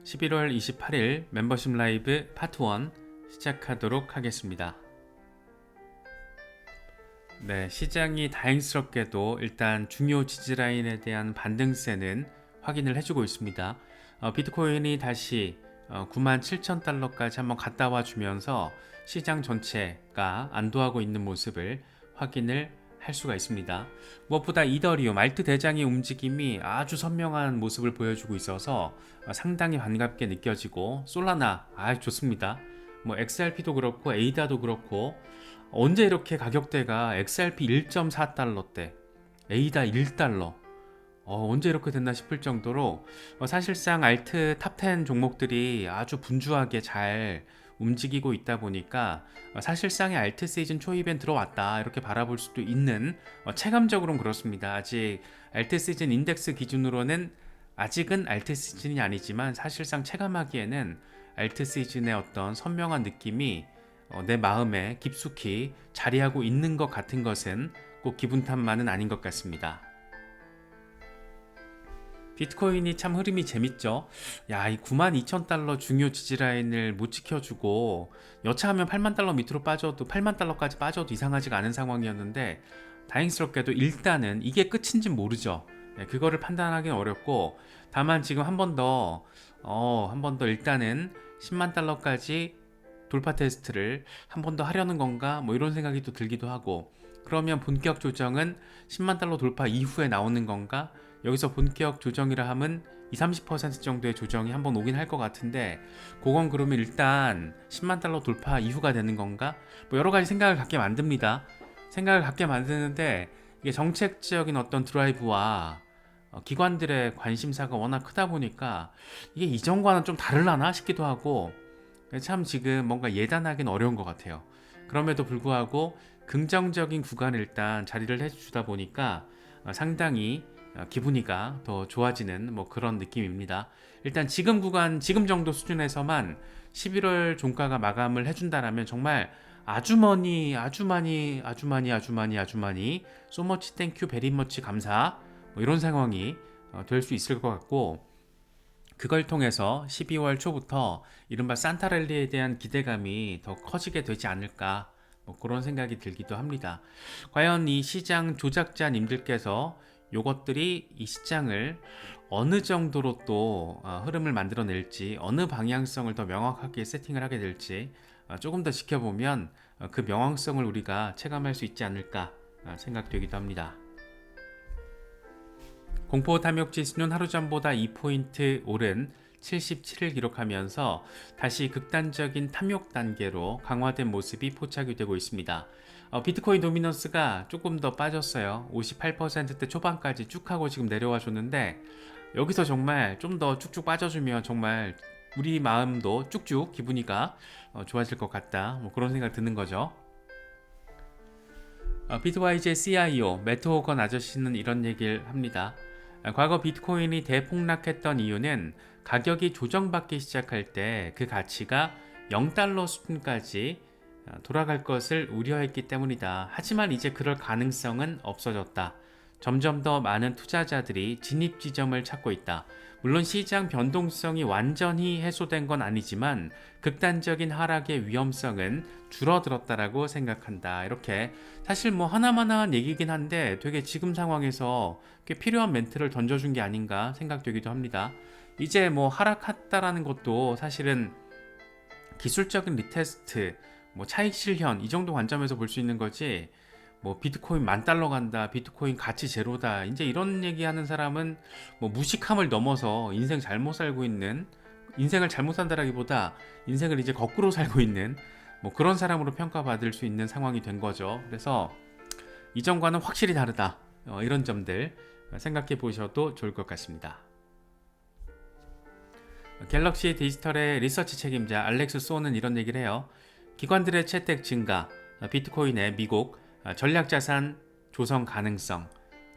11월 28일 멤버십 라이브 파트 1 시작하도록 하겠습니다. 네, 시장이 다행스럽게도 일단 중요 지지라인에 대한 반등세는 확인을 해주고 있습니다. 비트코인이 다시 97,000달러까지 한번 갔다 와 주면서 시장 전체가 안도하고 있는 모습을 확인을 할 수가 있습니다. 무엇보다 이더리움, 알트 대장의 움직임이 아주 선명한 모습을 보여주고 있어서 상당히 반갑게 느껴지고, 솔라나 좋습니다. 뭐 XRP도 그렇고 에이다도 그렇고, 언제 이렇게 가격대가 XRP 1.4달러대, 에이다 1달러, 언제 이렇게 됐나 싶을 정도로 사실상 알트 탑10 종목들이 아주 분주하게 잘 움직이고 있다 보니까 사실상의 알트 시즌 초입엔 들어왔다 이렇게 바라볼 수도 있는, 체감적으로는 그렇습니다. 아직 알트 시즌 인덱스 기준으로는 아직은 알트 시즌이 아니지만 사실상 체감하기에는 알트 시즌의 어떤 선명한 느낌이 내 마음에 깊숙이 자리하고 있는 것 같은 것은 꼭 기분 탓만은 아닌 것 같습니다. 비트코인이 참 흐름이 재밌죠. 이 92,000달러 중요 지지라인을 못 지켜주고 여차하면 8만 달러 밑으로 빠져도 8만 달러까지 빠져도 이상하지가 않은 상황이었는데, 다행스럽게도 일단은 이게 끝인지 모르죠. 그거를 판단하기는 어렵고, 다만 지금 한 번 더 일단은 10만 달러까지 돌파 테스트를 한 번 더 하려는 건가 뭐 이런 생각이 또 들기도 하고, 그러면 본격 조정은 10만 달러 돌파 이후에 나오는 건가? 여기서 본격 조정이라 함은 20-30% 정도의 조정이 한번 오긴 할 것 같은데, 그건 그러면 일단 10만 달러 돌파 이후가 되는 건가? 뭐 여러 가지 생각을 갖게 만듭니다. 생각을 갖게 만드는데, 이게 정책적인 어떤 드라이브와 기관들의 관심사가 워낙 크다 보니까 이게 이전과는 좀 다르려나 싶기도 하고, 참 지금 뭔가 예단하기는 어려운 것 같아요. 그럼에도 불구하고 긍정적인 구간에 일단 자리를 해주다 보니까 상당히 기분이가 더 좋아지는 뭐 그런 느낌입니다. 일단 지금 구간, 지금 정도 수준에서만 11월 종가가 마감을 해준다라면 정말 아주 많이 소머치 땡큐 베리머치 감사, 뭐 이런 상황이 될 수 있을 것 같고, 그걸 통해서 12월 초부터 이른바 산타랠리에 대한 기대감이 더 커지게 되지 않을까, 뭐 그런 생각이 들기도 합니다. 과연 이 시장 조작자님들께서 요것들이 이 시장을 어느 정도로 또 흐름을 만들어낼지, 어느 방향성을 더 명확하게 세팅을 하게 될지 조금 더 지켜보면 그 명확성을 우리가 체감할 수 있지 않을까 생각되기도 합니다. 공포 탐욕 지수는 하루 전보다 2포인트 오른 77을 기록하면서 다시 극단적인 탐욕 단계로 강화된 모습이 포착이 되고 있습니다. 비트코인 도미넌스가 조금 더 빠졌어요. 58%대 초반까지 쭉 하고 지금 내려와 줬는데, 여기서 정말 좀 더 쭉쭉 빠져주면 정말 우리 마음도 쭉쭉 기분이가 좋아질 것 같다, 뭐 그런 생각 드는 거죠. 비트와이즈의 CIO 매트 호건 아저씨는 이런 얘기를 합니다. 과거 비트코인이 대폭락했던 이유는 가격이 조정받기 시작할 때 그 가치가 0달러 수준까지 돌아갈 것을 우려했기 때문이다. 하지만 이제 그럴 가능성은 없어졌다. 점점 더 많은 투자자들이 진입 지점을 찾고 있다. 물론 시장 변동성이 완전히 해소된 건 아니지만 극단적인 하락의 위험성은 줄어들었다라고 생각한다. 이렇게 사실 뭐 하나마나한 얘기긴 한데 되게 지금 상황에서 꽤 필요한 멘트를 던져준 게 아닌가 생각되기도 합니다. 이제 뭐 하락했다라는 것도 사실은 기술적인 리테스트, 뭐 차익 실현 이 정도 관점에서 볼 수 있는 거지, 뭐 비트코인 10,000달러 간다, 비트코인 가치 제로다, 이제 이런 얘기하는 사람은 뭐 무식함을 넘어서 인생 잘못 살고 있는, 인생을 잘못 산다라기보다 인생을 이제 거꾸로 살고 있는 뭐 그런 사람으로 평가받을 수 있는 상황이 된 거죠. 그래서 이전과는 확실히 다르다, 이런 점들 생각해 보셔도 좋을 것 같습니다. 갤럭시 디지털의 리서치 책임자 알렉스 소는 이런 얘기를 해요. 기관들의 채택 증가, 비트코인의 미국 전략자산 조성 가능성,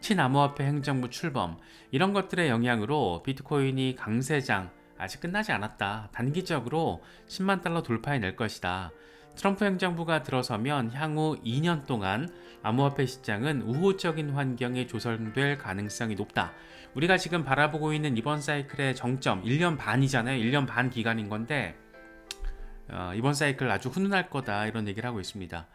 친암호화폐 행정부 출범, 이런 것들의 영향으로 비트코인이 강세장 아직 끝나지 않았다. 단기적으로 10만 달러 돌파해낼 것이다. 트럼프 행정부가 들어서면 향후 2년 동안 암호화폐 시장은 우호적인 환경이 조성될 가능성이 높다. 우리가 지금 바라보고 있는 이번 사이클의 정점 1년 반이잖아요. 1년 반 기간인 건데 이번 사이클 아주 훈훈할 거다 이런 얘기를 하고 있습니다.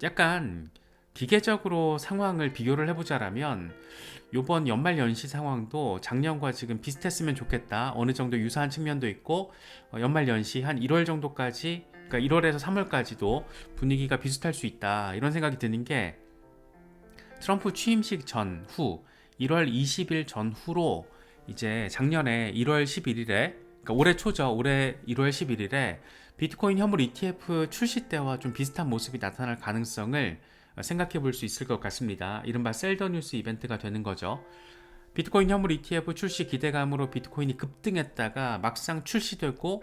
약간 기계적으로 상황을 비교를 해보자라면 요번 연말 연시 상황도 작년과 지금 비슷했으면 좋겠다. 어느 정도 유사한 측면도 있고 연말 연시 한 1월 정도까지, 그러니까 1월에서 3월까지도 분위기가 비슷할 수 있다 이런 생각이 드는 게, 트럼프 취임식 전후 1월 20일 전후로 이제 작년에 1월 11일에, 그러니까 올해 초죠. 올해 1월 11일에 비트코인 현물 ETF 출시 때와 좀 비슷한 모습이 나타날 가능성을 생각해 볼 수 있을 것 같습니다. 이른바 셀더 뉴스 이벤트가 되는 거죠. 비트코인 현물 ETF 출시 기대감으로 비트코인이 급등했다가 막상 출시되고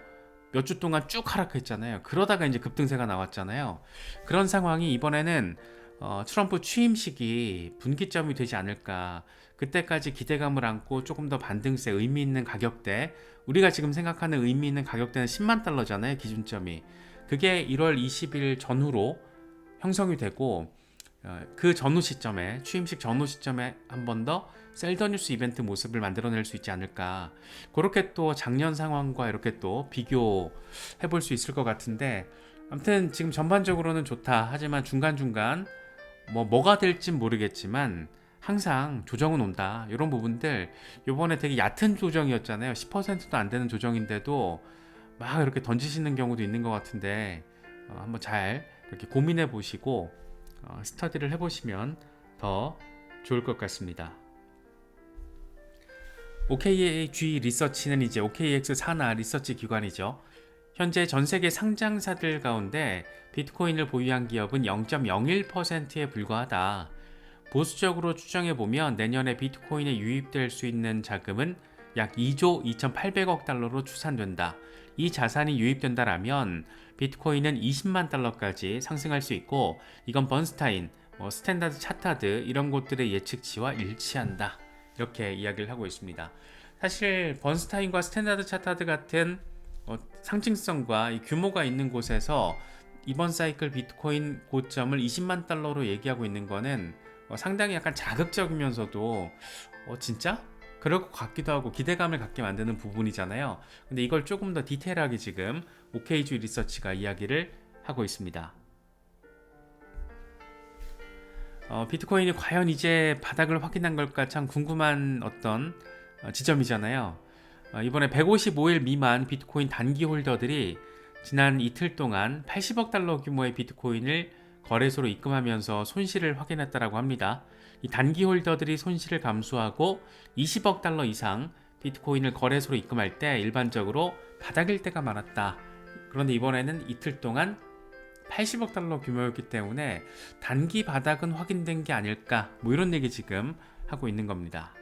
몇 주 동안 쭉 하락했잖아요. 그러다가 이제 급등세가 나왔잖아요. 그런 상황이 이번에는 트럼프 취임식이 분기점이 되지 않을까. 그때까지 기대감을 안고 조금 더 반등세, 의미 있는 가격대, 우리가 지금 생각하는 의미 있는 가격대는 10만 달러잖아요, 기준점이. 그게 1월 20일 전후로 형성이 되고, 그 전후 시점에, 취임식 전후 시점에 한 번 더 셀더뉴스 이벤트 모습을 만들어낼 수 있지 않을까. 그렇게 또 작년 상황과 이렇게 또 비교해 볼 수 있을 것 같은데, 아무튼 지금 전반적으로는 좋다. 하지만 중간중간 뭐가 될진 모르겠지만 항상 조정은 온다. 이런 부분들, 요번에 되게 얕은 조정이었잖아요. 10%도 안 되는 조정인데도 막 이렇게 던지시는 경우도 있는 것 같은데, 한번 잘 이렇게 고민해 보시고 스터디를 해보시면 더 좋을 것 같습니다. OKG 리서치는 이제 OKX 산하 리서치 기관이죠. 현재 전 세계 상장사들 가운데 비트코인을 보유한 기업은 0.01%에 불과하다. 보수적으로 추정해보면 내년에 비트코인에 유입될 수 있는 자금은 약 2조 2,800억 달러로 추산된다. 이 자산이 유입된다라면 비트코인은 20만 달러까지 상승할 수 있고, 이건 번스타인, 스탠다드 차타드 이런 곳들의 예측치와 일치한다. 이렇게 이야기를 하고 있습니다. 사실 번스타인과 스탠다드 차타드 같은 상징성과 이 규모가 있는 곳에서 이번 사이클 비트코인 고점을 20만 달러로 얘기하고 있는 거는 상당히 약간 자극적이면서도 진짜? 그럴 것 같기도 하고 기대감을 갖게 만드는 부분이잖아요. 근데 이걸 조금 더 디테일하게 지금 OKG 리서치가 이야기를 하고 있습니다. 비트코인이 과연 이제 바닥을 확인한 걸까 참 궁금한 어떤 지점이잖아요. 이번에 155일 미만 비트코인 단기 홀더들이 지난 이틀 동안 80억 달러 규모의 비트코인을 거래소로 입금하면서 손실을 확인했다고 합니다. 이 단기 홀더들이 손실을 감수하고 20억 달러 이상 비트코인을 거래소로 입금할 때 일반적으로 바닥일 때가 많았다. 그런데 이번에는 이틀 동안 80억 달러 규모였기 때문에 단기 바닥은 확인된 게 아닐까, 이런 얘기 지금 하고 있는 겁니다.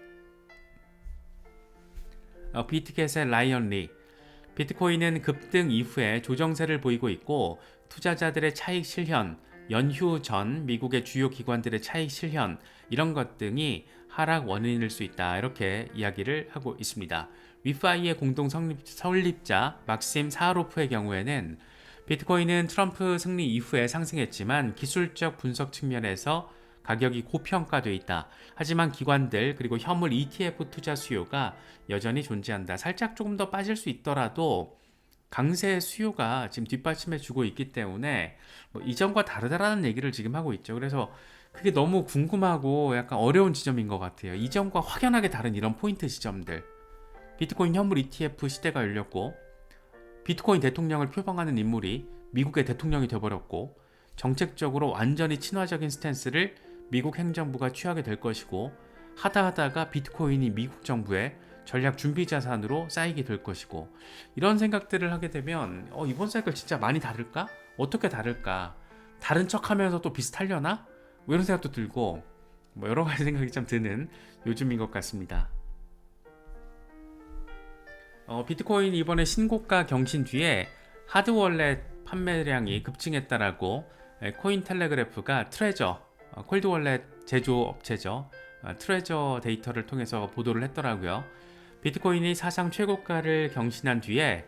비트겟의 라이언 리, 비트코인은 급등 이후에 조정세를 보이고 있고 투자자들의 차익 실현, 연휴 전 미국의 주요 기관들의 차익 실현, 이런 것 등이 하락 원인일 수 있다. 이렇게 이야기를 하고 있습니다. 위파이의 공동 설립자 막심 사하로프의 경우에는 비트코인은 트럼프 승리 이후에 상승했지만 기술적 분석 측면에서 가격이 고평가되어 있다. 하지만 기관들 그리고 현물 ETF 투자 수요가 여전히 존재한다. 살짝 조금 더 빠질 수 있더라도 강세 수요가 지금 뒷받침해 주고 있기 때문에 이전과 다르다라는 얘기를 지금 하고 있죠. 그래서 그게 너무 궁금하고 약간 어려운 지점인 것 같아요. 이전과 확연하게 다른 이런 포인트 지점들. 비트코인 현물 ETF 시대가 열렸고, 비트코인 대통령을 표방하는 인물이 미국의 대통령이 되어버렸고, 정책적으로 완전히 친화적인 스탠스를 미국 행정부가 취하게 될 것이고, 하다하다가 비트코인이 미국 정부의 전략 준비 자산으로 쌓이게 될 것이고, 이런 생각들을 하게 되면 이번 사이클 진짜 많이 다를까? 어떻게 다를까? 다른 척하면서 또 비슷하려나? 이런 생각도 들고 여러 가지 생각이 좀 드는 요즘인 것 같습니다. 비트코인 이번에 신고가 경신 뒤에 하드월렛 판매량이 급증했다라고 코인텔레그래프가 트레저, 콜드월렛 제조업체죠. 트레저 데이터를 통해서 보도를 했더라고요. 비트코인이 사상 최고가를 경신한 뒤에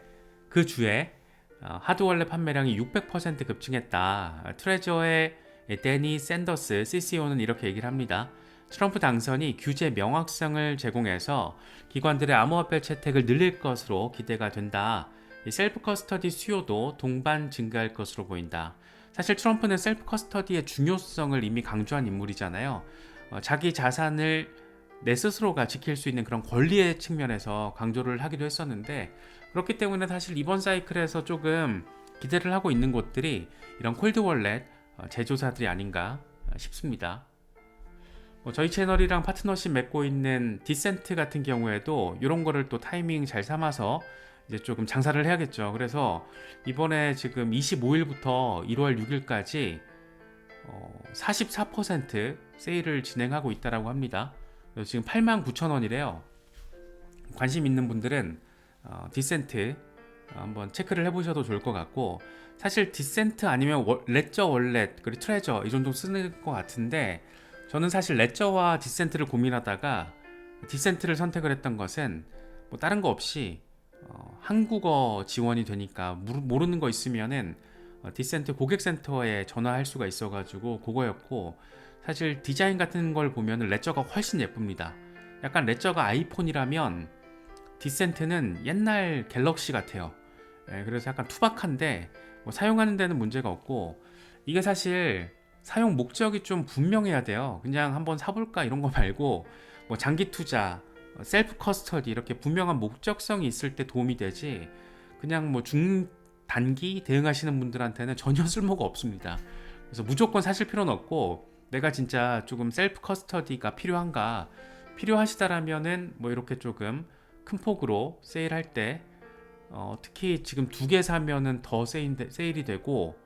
그 주에 하드월렛 판매량이 600% 급증했다. 트레저의 데니 샌더스 CCO는 이렇게 얘기를 합니다. 트럼프 당선이 규제 명확성을 제공해서 기관들의 암호화폐 채택을 늘릴 것으로 기대가 된다. 이 셀프 커스터디 수요도 동반 증가할 것으로 보인다. 사실 트럼프는 셀프 커스터디의 중요성을 이미 강조한 인물이잖아요. 자기 자산을 내 스스로가 지킬 수 있는 그런 권리의 측면에서 강조를 하기도 했었는데, 그렇기 때문에 사실 이번 사이클에서 조금 기대를 하고 있는 곳들이 이런 콜드 월렛 제조사들이 아닌가 싶습니다. 저희 채널이랑 파트너십 맺고 있는 디센트 같은 경우에도 이런 거를 또 타이밍 잘 삼아서 이제 조금 장사를 해야겠죠. 그래서 이번에 지금 25일부터 1월 6일까지 44% 세일을 진행하고 있다라고 합니다. 그래서 지금 89,000원이래요. 관심 있는 분들은 디센트 한번 체크를 해보셔도 좋을 것 같고, 사실 디센트 아니면 레저 월렛 그리고 트레저 이 정도 쓰는 것 같은데, 저는 사실 레저와 디센트를 고민하다가 디센트를 선택을 했던 것은 뭐 다른 거 없이 한국어 지원이 되니까 모르는 거 있으면은 디센트 고객센터에 전화할 수가 있어가지고 그거였고, 사실 디자인 같은 걸 보면 레저가 훨씬 예쁩니다. 약간 레저가 아이폰이라면 디센트는 옛날 갤럭시 같아요. 그래서 약간 투박한데 뭐 사용하는 데는 문제가 없고, 이게 사실 사용 목적이 좀 분명해야 돼요. 그냥 한번 사볼까 이런 거 말고 뭐 장기 투자, 셀프 커스터디 이렇게 분명한 목적성이 있을 때 도움이 되지, 그냥 뭐 중단기 대응하시는 분들한테는 전혀 쓸모가 없습니다. 그래서 무조건 사실 필요는 없고, 내가 진짜 조금 셀프 커스터디가 필요하시다라면은 뭐 이렇게 조금 큰 폭으로 세일할 때 특히 지금 2개 사면은 더 세일이 되고,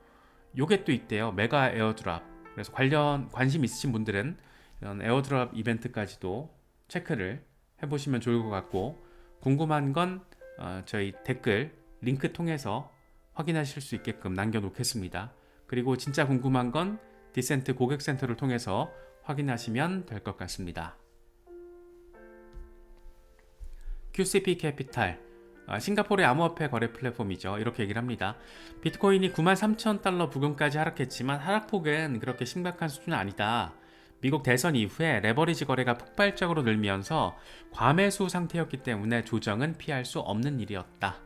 요게 또 있대요. 메가 에어드랍. 그래서 관심 있으신 분들은 이런 에어드랍 이벤트까지도 체크를 해보시면 좋을 것 같고, 궁금한 건 저희 댓글 링크 통해서 확인하실 수 있게끔 남겨놓겠습니다. 그리고 진짜 궁금한 건 디센트 고객센터를 통해서 확인하시면 될 것 같습니다. QCP 캐피탈, 싱가포르의 암호화폐 거래 플랫폼이죠. 이렇게 얘기를 합니다. 비트코인이 93,000달러 부근까지 하락했지만 하락폭은 그렇게 심각한 수준은 아니다. 미국 대선 이후에 레버리지 거래가 폭발적으로 늘면서 과매수 상태였기 때문에 조정은 피할 수 없는 일이었다.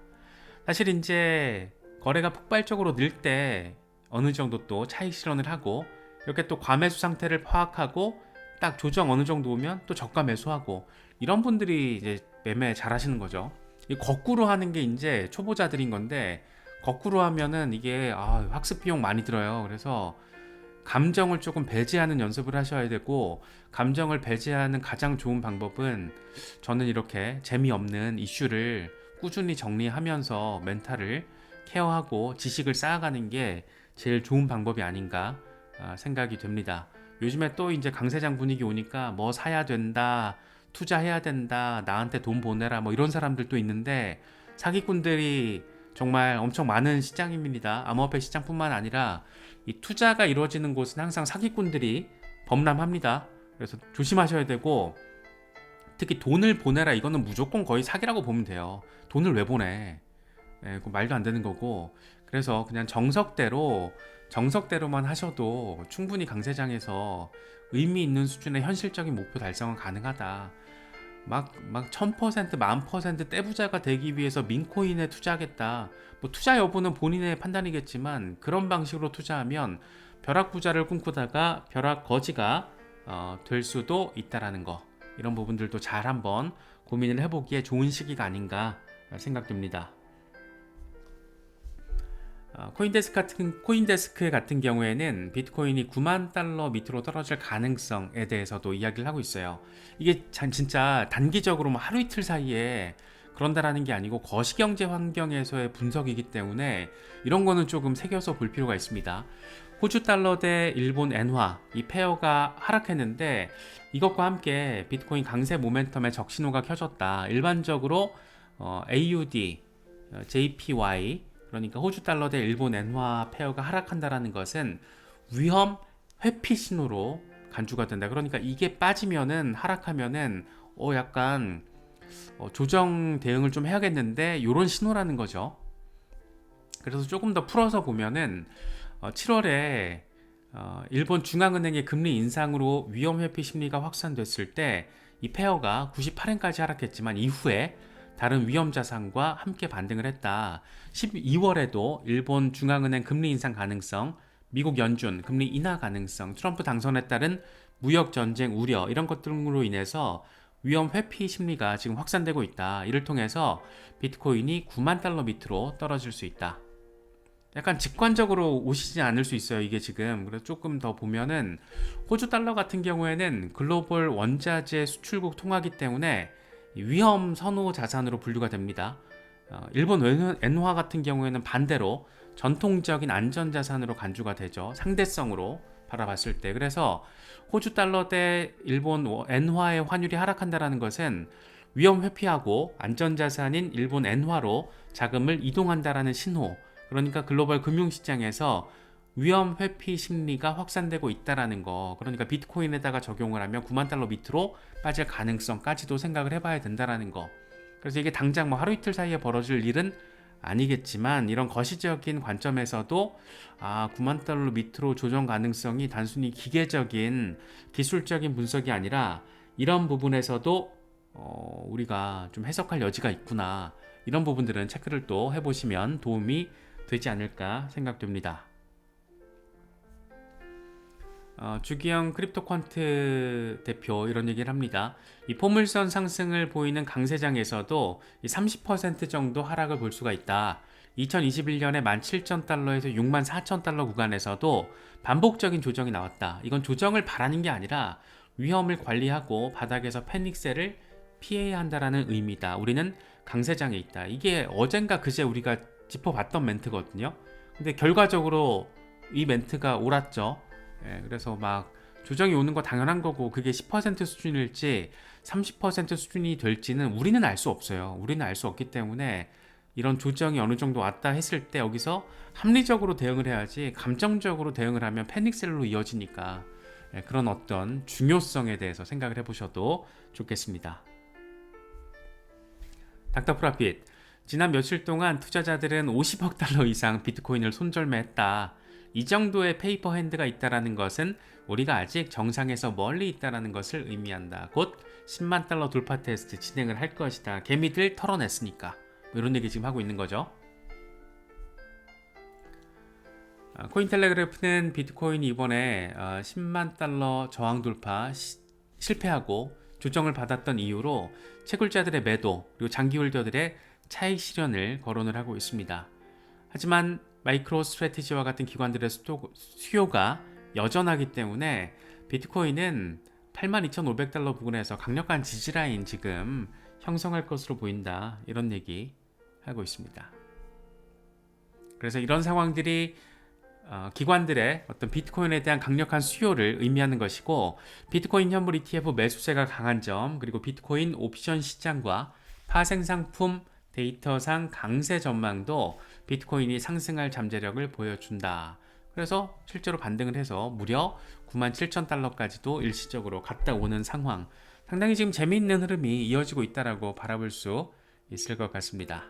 사실 이제 거래가 폭발적으로 늘 때 어느 정도 또 차익 실현을 하고, 이렇게 또 과매수 상태를 파악하고 딱 조정 어느 정도 오면 또 저가 매수하고, 이런 분들이 이제 매매 잘 하시는 거죠. 이 거꾸로 하는 게 이제 초보자들인 건데, 거꾸로 하면은 이게 학습 비용 많이 들어요. 그래서 감정을 조금 배제하는 연습을 하셔야 되고, 감정을 배제하는 가장 좋은 방법은 저는 이렇게 재미없는 이슈를 꾸준히 정리하면서 멘탈을 케어하고 지식을 쌓아가는 게 제일 좋은 방법이 아닌가 생각이 됩니다. 요즘에 또 이제 강세장 분위기 오니까 뭐 사야 된다, 투자해야 된다, 나한테 돈 보내라 뭐 이런 사람들도 있는데, 사기꾼들이 정말 엄청 많은 시장입니다. 암호화폐 시장뿐만 아니라 이 투자가 이루어지는 곳은 항상 사기꾼들이 범람합니다. 그래서 조심하셔야 되고, 특히 돈을 보내라 이거는 무조건 거의 사기라고 보면 돼요. 돈을 왜 보내? 그거 말도 안 되는 거고, 그래서 그냥 정석대로만 하셔도 충분히 강세장에서 의미 있는 수준의 현실적인 목표 달성은 가능하다. 막 1000%, 10,000% 떼부자가 되기 위해서 민코인에 투자하겠다. 뭐 투자 여부는 본인의 판단이겠지만, 그런 방식으로 투자하면 벼락부자를 꿈꾸다가 벼락거지가 될 수도 있다라는 거. 이런 부분들도 잘 한번 고민을 해보기에 좋은 시기가 아닌가 생각됩니다. 코인데스크 같은 경우에는 비트코인이 9만 달러 밑으로 떨어질 가능성에 대해서도 이야기를 하고 있어요. 이게 진짜 단기적으로 뭐 하루 이틀 사이에 그런다라는 게 아니고 거시경제 환경에서의 분석이기 때문에 이런 거는 조금 새겨서 볼 필요가 있습니다. 호주 달러 대 일본 엔화, 이 페어가 하락했는데 이것과 함께 비트코인 강세 모멘텀의 적신호가 켜졌다. 일반적으로 AUD, JPY, 그러니까 호주 달러 대 일본 엔화 페어가 하락한다라는 것은 위험 회피 신호로 간주가 된다. 그러니까 이게 빠지면은, 하락하면은 약간 조정 대응을 좀 해야겠는데, 이런 신호라는 거죠. 그래서 조금 더 풀어서 보면은 7월에 일본 중앙은행의 금리 인상으로 위험 회피 심리가 확산됐을 때 이 페어가 98엔까지 하락했지만 이후에 다른 위험 자산과 함께 반등을 했다. 12월에도 일본 중앙은행 금리 인상 가능성, 미국 연준 금리 인하 가능성, 트럼프 당선에 따른 무역 전쟁 우려 이런 것 등으로 인해서 위험 회피 심리가 지금 확산되고 있다. 이를 통해서 비트코인이 9만 달러 밑으로 떨어질 수 있다. 약간 직관적으로 오시지 않을 수 있어요. 이게 지금. 그래서 조금 더 보면은 호주 달러 같은 경우에는 글로벌 원자재 수출국 통화기 때문에 위험 선호 자산으로 분류가 됩니다. 일본 엔화 같은 경우에는 반대로 전통적인 안전 자산으로 간주가 되죠. 상대성으로 바라봤을 때. 그래서 호주 달러 대 일본 엔화의 환율이 하락한다는 것은 위험 회피하고 안전 자산인 일본 엔화로 자금을 이동한다라는 신호. 그러니까 글로벌 금융시장에서 위험 회피 심리가 확산되고 있다라는 거. 그러니까 비트코인에다가 적용을 하면 9만 달러 밑으로 빠질 가능성까지도 생각을 해봐야 된다라는 거. 그래서 이게 당장 뭐 하루 이틀 사이에 벌어질 일은 아니겠지만 이런 거시적인 관점에서도 9만 달러 밑으로 조정 가능성이 단순히 기계적인 기술적인 분석이 아니라 이런 부분에서도 우리가 좀 해석할 여지가 있구나. 이런 부분들은 체크를 또 해보시면 도움이 되지 않을까 생각됩니다. 주기영 크립토 퀀트 대표 이런 얘기를 합니다. 이 포물선 상승을 보이는 강세장에서도 30% 정도 하락을 볼 수가 있다. 2021년에 17,000달러에서 64,000달러 구간에서도 반복적인 조정이 나왔다. 이건 조정을 바라는 게 아니라 위험을 관리하고 바닥에서 패닉셀을 피해야 한다라는 의미다. 우리는 강세장에 있다. 이게 어젠가 그제 우리가 짚어봤던 멘트거든요. 근데 결과적으로 이 멘트가 옳았죠. 그래서 막 조정이 오는 거 당연한 거고 그게 10% 수준일지 30% 수준이 될지는 우리는 알 수 없어요. 우리는 알 수 없기 때문에 이런 조정이 어느 정도 왔다 했을 때 여기서 합리적으로 대응을 해야지 감정적으로 대응을 하면 패닉셀로 이어지니까 그런 어떤 중요성에 대해서 생각을 해보셔도 좋겠습니다. 닥터 프라핏, 지난 며칠 동안 투자자들은 50억 달러 이상 비트코인을 손절매했다. 이 정도의 페이퍼 핸드가 있다는 것은 우리가 아직 정상에서 멀리 있다는 것을 의미한다. 곧 10만 달러 돌파 테스트 진행을 할 것이다. 개미들 털어냈으니까. 이런 얘기 지금 하고 있는 거죠. 코인텔레그래프는 비트코인이 이번에 10만 달러 저항 돌파 실패하고 조정을 받았던 이유로 채굴자들의 매도 그리고 장기 홀더들의 차익 실현을 거론을 하고 있습니다. 하지만 마이크로 스트래티지와 같은 기관들의 수요가 여전하기 때문에 비트코인은 82,500달러 부근에서 강력한 지지라인 지금 형성할 것으로 보인다. 이런 얘기 하고 있습니다. 그래서 이런 상황들이 기관들의 어떤 비트코인에 대한 강력한 수요를 의미하는 것이고 비트코인 현물 ETF 매수세가 강한 점 그리고 비트코인 옵션 시장과 파생상품 데이터상 강세 전망도 비트코인이 상승할 잠재력을 보여준다. 그래서 실제로 반등을 해서 무려 97,000달러까지도 일시적으로 갔다 오는 상황. 상당히 지금 재미있는 흐름이 이어지고 있다라고 바라볼 수 있을 것 같습니다.